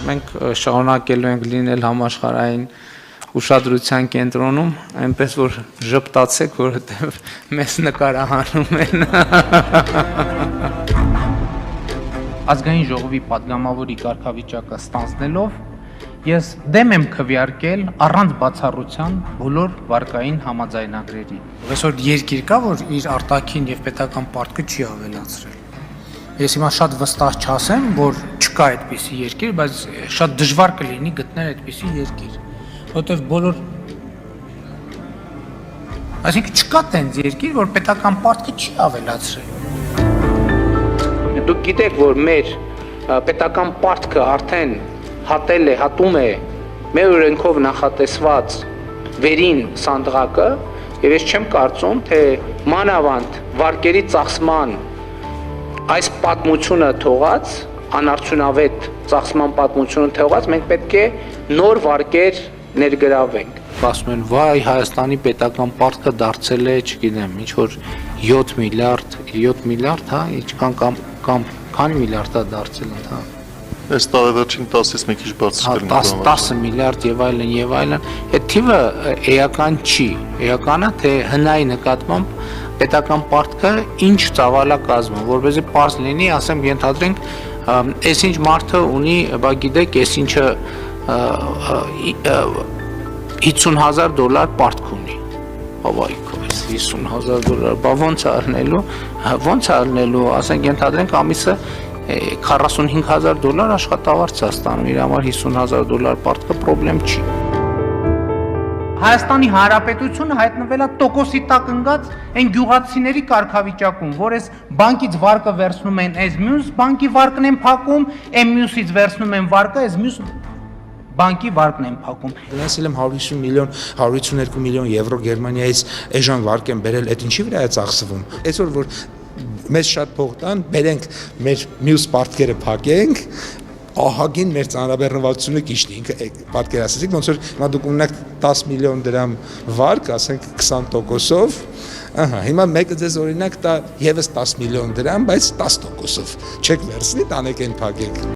մենք շարունակելու ենք լինել համաշխարհային ուշադրության կենտրոնում, այնպես որ ժպտացեք, որովհետև մեզ նկարահանում են։ Ազգային ժողովի падգամավորի կարգավիճակը ստանձնելով ես դեմ եմ քվեարկել առանց բացառության բոլոր վարկային համաձայնագրերի։ Այսօր երկիր կա, որ իր արտաքին եւ պետական պարտքը չի ավելացրել։ Ես հիմա շատ վստահ չասեմ, որ չկա այդպիսի երկիր, բայց շատ դժվար կլինի գտնել այդպիսի երկիր, որովհետեւ բոլոր այսինքն չկա տենց երկիր, որ պետական պարտքը չի ավելացրել։ Դուք գիտեք, որ մեր պետական պարտքը արդեն հատում է մեր օրենքով նախատեսված վերին սանդղակը, եւ ես չեմ կարծում, թե մանավանդ վարկերի ծախսման այս պատմությունը թողած, անարդյունավետ ծախսման պատմությունը թողած, մենք պետք է նոր վարկեր ներգրավենք։ Ասում են, վայ, Հայաստանի պետական պարտքը դարձել է, չգիտեմ, ինչ որ 7 միլիարդ, հա, ինչքան կամ քանի միլիարդ է դարձել ընդհանուր։ Այս տարեվերջին 10-ից մի քիչ բարձրացել են։ 10 միլիարդ եւ այլն։ Այդ թիվը էական չի։ Էականը թե հնայի նկատմամբ պետական պարտքը ինչ ծավալակազմ, որովհետեւ պարզ լինի, ասեմ, ենթադրենք, այս ինչ մարդը ունի, բա գիտեք, այս ինչը $50,000 պարտք ունի։ Բավայքո, $50,000, բա ոնց է առնելու, ասենք, ենթադրենք ամիսը $45,000 աշխատավարձ է ստանում, իր համար $50,000 պարտքը պրոբլեմ չի։ Հայաստանի Հանրապետությունը հայտնվել է տոկոսի տակ ընկած այն գյուղացիների կարգավիճակում, որ այս բանկից վարկը վերցնում են, այս մյուս բանկի վարկն են փակում, այն մյուսից վերցնում են վարկը, այս մյուս բանկի վարկն են փակում։ Գնացել եմ 150 միլիոն, 152 միլիոն եվրո Գերմանիայից էժան վարկ են բերել, այդ ինչի վրա է ծախսվում։ Այսօր որ մեզ շատ փող տան, բերենք մեր մյուս պարտքերը փակենք, ահագին մեր ծանրաբեռնվածությունը կիշտի, ինքը պատկերացրեք, ոնց որ հիմա դուք ունենաք 10 միլիոն դրամ վարկ, ասենք 20%-ով, ահա, հիմա մեկը ձեզ օրինակ տա եւս 10 միլիոն դրամ, բայց 10%-ով, չեք վերցնի, տանեք այն փակեք։